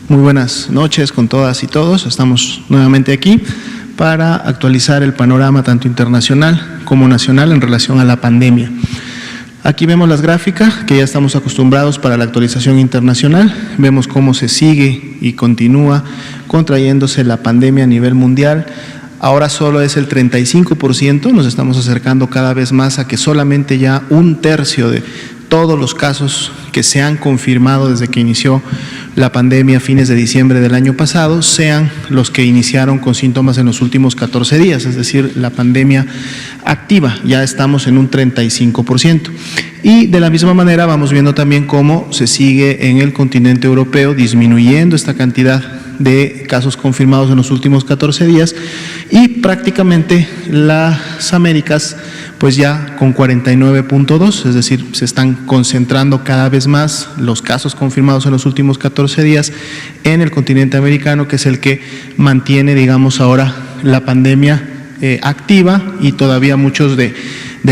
Muy buenas noches con todas y todos. Estamos nuevamente aquí para actualizar el panorama tanto internacional como nacional en relación a la pandemia. Aquí vemos las gráficas que ya estamos acostumbrados para la actualización internacional. Vemos cómo se sigue y continúa contrayéndose la pandemia a nivel mundial. Ahora solo es el 35%, nos estamos acercando cada vez más a que solamente ya 1/3 de todos los casos que se han confirmado desde que inició la pandemia a fines de diciembre del año pasado sean los que iniciaron con síntomas en los últimos 14 días, es decir, la pandemia activa, ya estamos en un 35%. Y de la misma manera vamos viendo también cómo se sigue en el continente europeo disminuyendo esta cantidad de casos confirmados en los últimos 14 días y prácticamente las Américas pues ya con 49.2, es decir, se están concentrando cada vez más los casos confirmados en los últimos 14 días en el continente americano, que es el que mantiene, digamos, ahora la pandemia activa, y todavía muchos de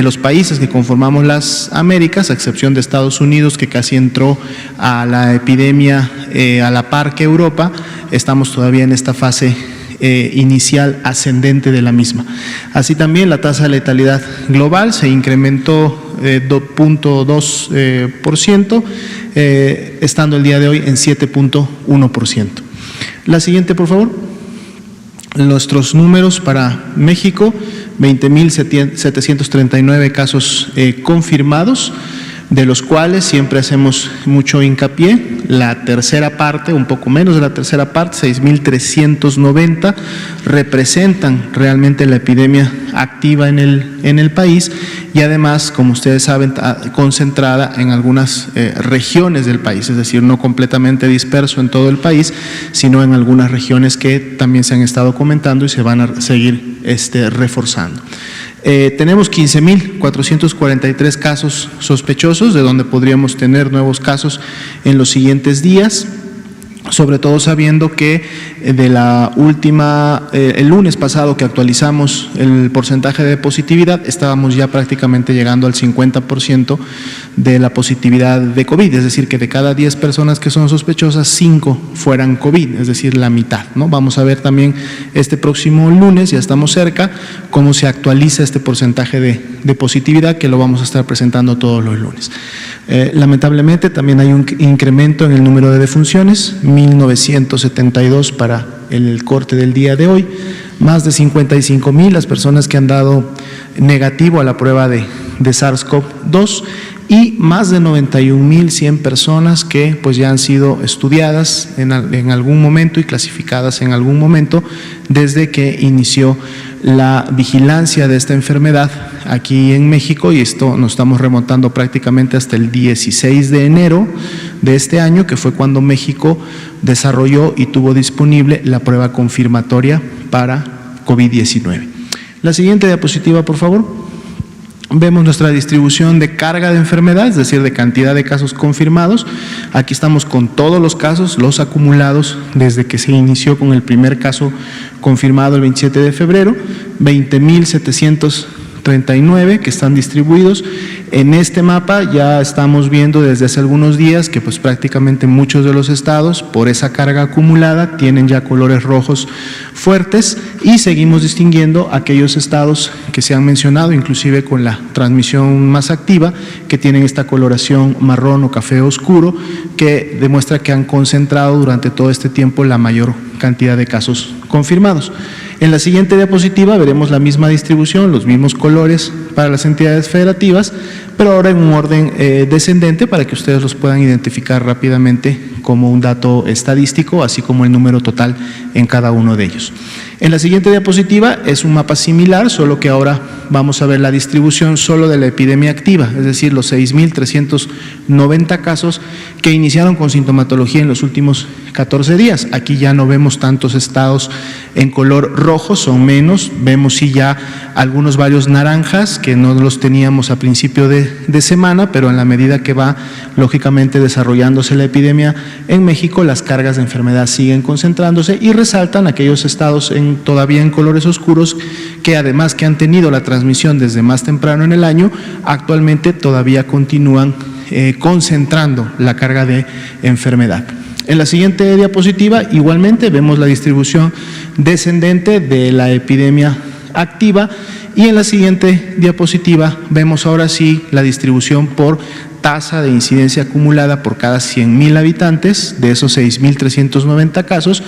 los países que conformamos las Américas, a excepción de Estados Unidos, que casi entró a la epidemia a la par que Europa, estamos todavía en esta fase inicial ascendente de la misma. Así también la tasa de letalidad global se incrementó 2.2%, estando el día de hoy en 7.1%. La siguiente, por favor. Nuestros números para México: 20.739 casos confirmados, de los cuales siempre hacemos mucho hincapié, la tercera parte, un poco menos de la tercera parte, 6.390, representan realmente la epidemia activa en el país, y además, como ustedes saben, concentrada en algunas regiones del país, es decir, no completamente disperso en todo el país, sino en algunas regiones que también se han estado comentando y se van a seguir reforzando. Tenemos 15.443 casos sospechosos, de donde podríamos tener nuevos casos en los siguientes días, sobre todo sabiendo que de la última, el lunes pasado que actualizamos el porcentaje de positividad, estábamos ya prácticamente llegando al 50% de la positividad de COVID, es decir, que de cada 10 personas que son sospechosas, 5 fueran COVID, es decir, la mitad, ¿no? Vamos a ver también este próximo lunes, ya estamos cerca, cómo se actualiza este porcentaje de positividad, que lo vamos a estar presentando todos los lunes. Lamentablemente también hay un incremento en el número de defunciones, 1.972 para el corte del día de hoy, más de 55.000 las personas que han dado negativo a la prueba de SARS-CoV-2 y más de 91.100 personas que pues ya han sido estudiadas en algún momento y clasificadas en algún momento desde que inició la vigilancia de esta enfermedad aquí en México, y esto nos estamos remontando prácticamente hasta el 16 de enero de este año, que fue cuando México desarrolló y tuvo disponible la prueba confirmatoria para COVID-19. La siguiente diapositiva, por favor. Vemos nuestra distribución de carga de enfermedad, es decir, de cantidad de casos confirmados. Aquí estamos con todos los casos, los acumulados desde que se inició con el primer caso confirmado el 27 de febrero, 20.739 que están distribuidos. En este mapa ya estamos viendo desde hace algunos días que pues prácticamente muchos de los estados, por esa carga acumulada, tienen ya colores rojos fuertes, y seguimos distinguiendo aquellos estados que se han mencionado, inclusive con la transmisión más activa, que tienen esta coloración marrón o café oscuro, que demuestra que han concentrado durante todo este tiempo la mayor cantidad de casos confirmados. En la siguiente diapositiva veremos la misma distribución, los mismos colores para las entidades federativas, pero ahora en un orden descendente para que ustedes los puedan identificar rápidamente como un dato estadístico, así como el número total en cada uno de ellos. En la siguiente diapositiva es un mapa similar, solo que ahora vamos a ver la distribución solo de la epidemia activa, es decir, los 6.390 casos que iniciaron con sintomatología en los últimos 14 días. Aquí ya no vemos tantos estados en color rojo, son menos, vemos sí ya algunos varios naranjas que no los teníamos a principio de semana, pero en la medida que va lógicamente desarrollándose la epidemia en México, las cargas de enfermedad siguen concentrándose y resaltan aquellos estados todavía en colores oscuros que, además que han tenido la transmisión desde más temprano en el año, actualmente todavía continúan concentrando la carga de enfermedad. En la siguiente diapositiva, igualmente, vemos la distribución descendente de la epidemia activa, y en la siguiente diapositiva vemos ahora sí la distribución por tasa de incidencia acumulada por cada 100,000 habitantes de esos 6.390 casos,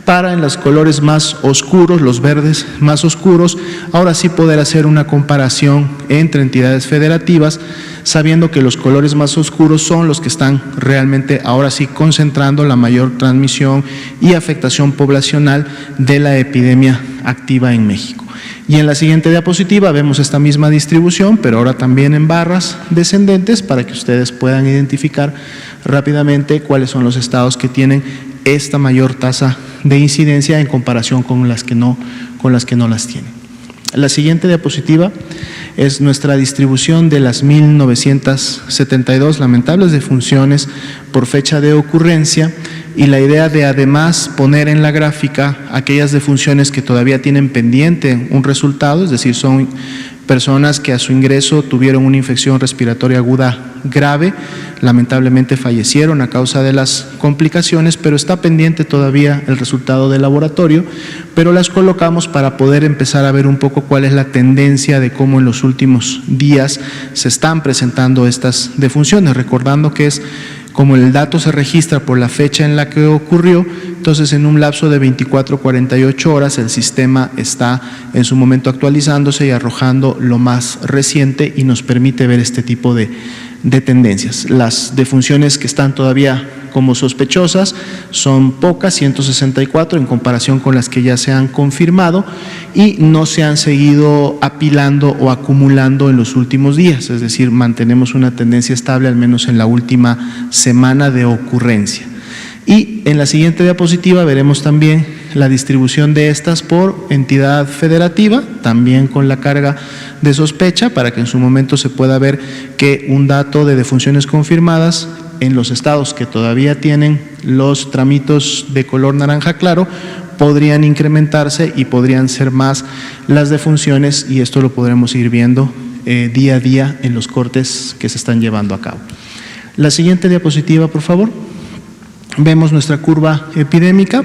para en los colores más oscuros, los verdes más oscuros, ahora sí poder hacer una comparación entre entidades federativas, sabiendo que los colores más oscuros son los que están realmente ahora sí concentrando la mayor transmisión y afectación poblacional de la epidemia activa en México. Y en la siguiente diapositiva vemos esta misma distribución, pero ahora también en barras descendentes, para que ustedes puedan identificar rápidamente cuáles son los estados que tienen esta mayor tasa de incidencia en comparación con las que no las tienen. La siguiente diapositiva es nuestra distribución de las 1.972 lamentables defunciones por fecha de ocurrencia, y la idea de además poner en la gráfica aquellas defunciones que todavía tienen pendiente un resultado, es decir, son personas que a su ingreso tuvieron una infección respiratoria aguda grave, lamentablemente fallecieron a causa de las complicaciones, pero está pendiente todavía el resultado del laboratorio, pero las colocamos para poder empezar a ver un poco cuál es la tendencia de cómo en los últimos días se están presentando estas defunciones, recordando que es como el dato se registra por la fecha en la que ocurrió, entonces en un lapso de 24 a 48 horas el sistema está en su momento actualizándose y arrojando lo más reciente, y nos permite ver este tipo de tendencias. Las defunciones que están todavía como sospechosas son pocas, 164 en comparación con las que ya se han confirmado, y no se han seguido apilando o acumulando en los últimos días, es decir, mantenemos una tendencia estable al menos en la última semana de ocurrencia. Y en la siguiente diapositiva veremos también la distribución de estas por entidad federativa, también con la carga de sospecha, para que en su momento se pueda ver que un dato de defunciones confirmadas en los estados que todavía tienen los tramitos de color naranja claro podrían incrementarse y podrían ser más las defunciones, y esto lo podremos ir viendo día a día en los cortes que se están llevando a cabo. La siguiente diapositiva, por favor. Vemos nuestra curva epidémica,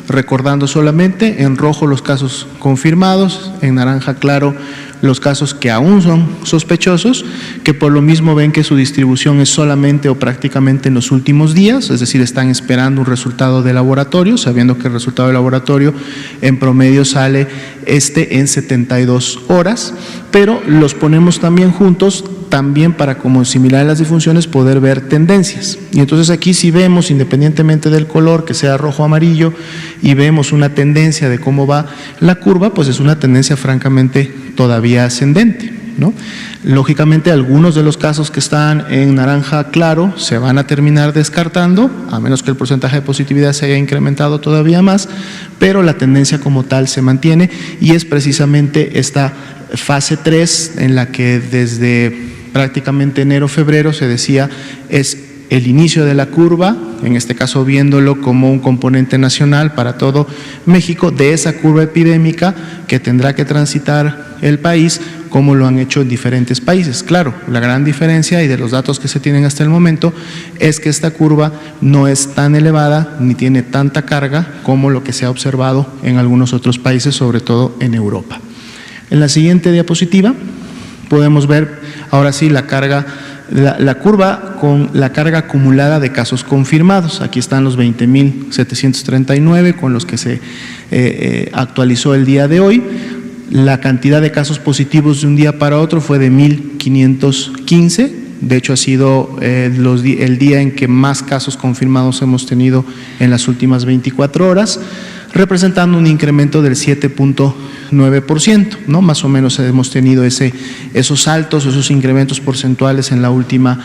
recordando solamente en rojo los casos confirmados, en naranja claro los casos que aún son sospechosos, que por lo mismo ven que su distribución es solamente o prácticamente en los últimos días, es decir, están esperando un resultado de laboratorio, sabiendo que el resultado de laboratorio en promedio sale en 72 horas, pero los ponemos también juntos, también para, como similar a las difunciones, poder ver tendencias. Y entonces aquí si vemos, independientemente del color, que sea rojo o amarillo, y vemos una tendencia de cómo va la curva, pues es una tendencia francamente todavía ascendente, ¿no? Lógicamente algunos de los casos que están en naranja claro se van a terminar descartando, a menos que el porcentaje de positividad se haya incrementado todavía más, pero la tendencia como tal se mantiene, y es precisamente esta fase 3 en la que desde prácticamente enero-febrero se decía es el inicio de la curva, en este caso viéndolo como un componente nacional para todo México, de esa curva epidémica que tendrá que transitar el país, como lo han hecho en diferentes países. Claro, la gran diferencia, y de los datos que se tienen hasta el momento, es que esta curva no es tan elevada ni tiene tanta carga como lo que se ha observado en algunos otros países, sobre todo en Europa. En la siguiente diapositiva podemos ver ahora sí la carga, la curva con la carga acumulada de casos confirmados. Aquí están los 20.739 con los que se actualizó el día de hoy. La cantidad de casos positivos de un día para otro fue de 1.515. De hecho, ha sido el día en que más casos confirmados hemos tenido en las últimas 24 horas, representando un incremento del 7.9%, ¿no? Más o menos hemos tenido esos saltos, esos incrementos porcentuales en la última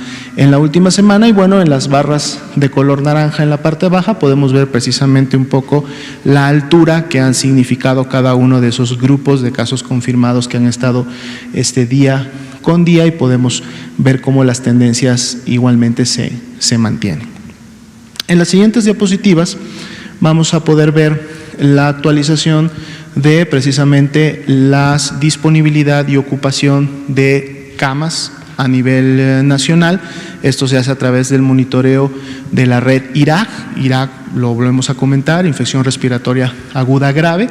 semana. Y bueno, en las barras de color naranja en la parte baja podemos ver precisamente un poco la altura que han significado cada uno de esos grupos de casos confirmados que han estado día con día, y podemos ver cómo las tendencias igualmente se mantienen. En las siguientes diapositivas vamos a poder ver la actualización de precisamente la disponibilidad y ocupación de camas a nivel nacional. Esto se hace a través del monitoreo de la red IRAG. IRAG, lo volvemos a comentar, infección respiratoria aguda grave,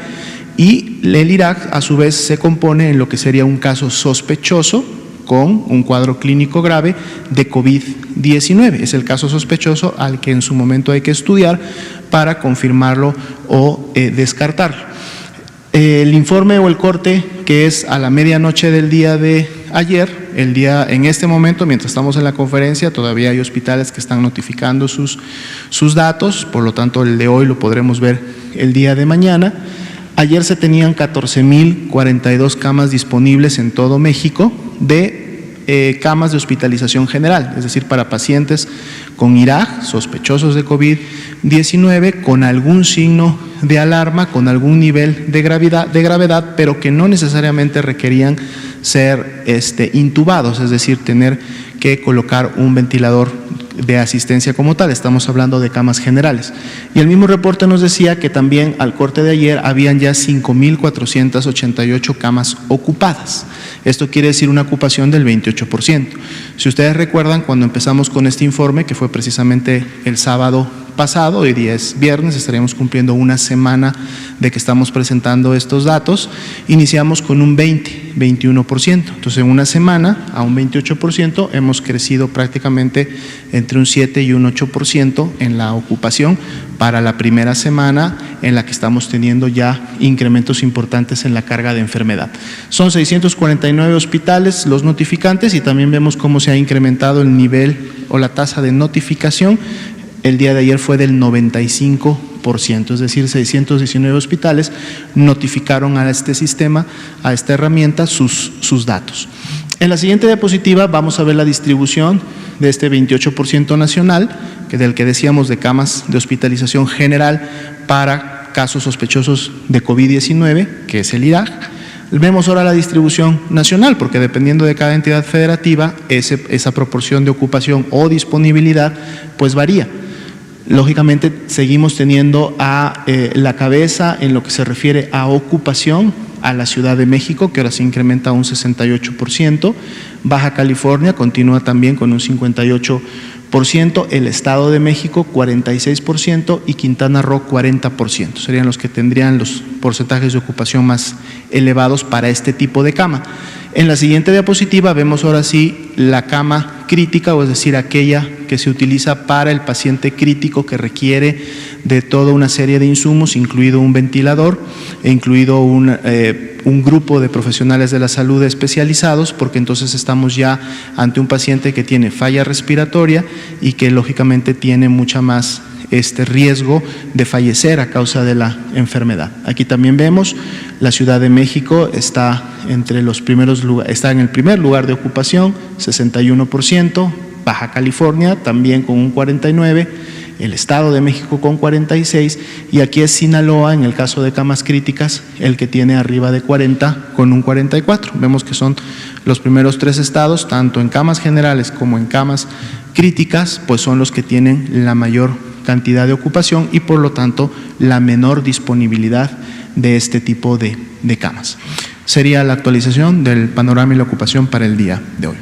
y el IRAG a su vez se compone en lo que sería un caso sospechoso con un cuadro clínico grave de COVID-19. Es el caso sospechoso al que en su momento hay que estudiar para confirmarlo o descartarlo. El informe o el corte, que es a la medianoche del día de ayer, en este momento, mientras estamos en la conferencia, todavía hay hospitales que están notificando sus datos, por lo tanto el de hoy lo podremos ver el día de mañana. Ayer se tenían 14.042 camas disponibles en todo México de camas de hospitalización general, es decir, para pacientes con IRAG, sospechosos de COVID-19, con algún signo de alarma, con algún nivel de gravedad, pero que no necesariamente requerían ser intubados, es decir, tener que colocar un ventilador de asistencia como tal. Estamos hablando de camas generales. Y el mismo reporte nos decía que también al corte de ayer habían ya 5.488 camas ocupadas. Esto quiere decir una ocupación del 28%. Si ustedes recuerdan, cuando empezamos con este informe, que fue precisamente el sábado pasado, hoy día es viernes, estaríamos cumpliendo una semana de que estamos presentando estos datos, iniciamos con un 21%. Entonces, en una semana, a un 28%, hemos crecido prácticamente entre un 7 y un 8% en la ocupación para la primera semana en la que estamos teniendo ya incrementos importantes en la carga de enfermedad. Son 649 hospitales los notificantes y también vemos cómo se ha incrementado el nivel o la tasa de notificación. El día de ayer fue del 95%, es decir, 619 hospitales notificaron a este sistema, a esta herramienta, sus datos. En la siguiente diapositiva vamos a ver la distribución de este 28% nacional, del que decíamos de camas de hospitalización general para casos sospechosos de COVID-19, que es el IRAG. Vemos ahora la distribución nacional, porque dependiendo de cada entidad federativa, esa proporción de ocupación o disponibilidad pues varía. Lógicamente seguimos teniendo a la cabeza en lo que se refiere a ocupación a la Ciudad de México, que ahora se incrementa a un 68%, Baja California continúa también con un 58%, el Estado de México 46% y Quintana Roo 40%. Serían los que tendrían los porcentajes de ocupación más elevados para este tipo de cama. En la siguiente diapositiva vemos ahora sí la cama crítica, o es decir, aquella que se utiliza para el paciente crítico que requiere de toda una serie de insumos, incluido un ventilador e incluido un grupo de profesionales de la salud especializados, porque entonces estamos ya ante un paciente que tiene falla respiratoria y que lógicamente tiene mucha más riesgo de fallecer a causa de la enfermedad. Aquí también vemos la Ciudad de México está entre los primeros lugares, está en el primer lugar de ocupación, 61%, Baja California también con un 49%, el Estado de México con 46%, y aquí es Sinaloa, en el caso de camas críticas, el que tiene arriba de 40 con un 44%. Vemos que son los primeros tres estados, tanto en camas generales como en camas críticas, pues son los que tienen la mayor cantidad de ocupación y por lo tanto la menor disponibilidad de este tipo de camas. Sería la actualización del panorama y la ocupación para el día de hoy.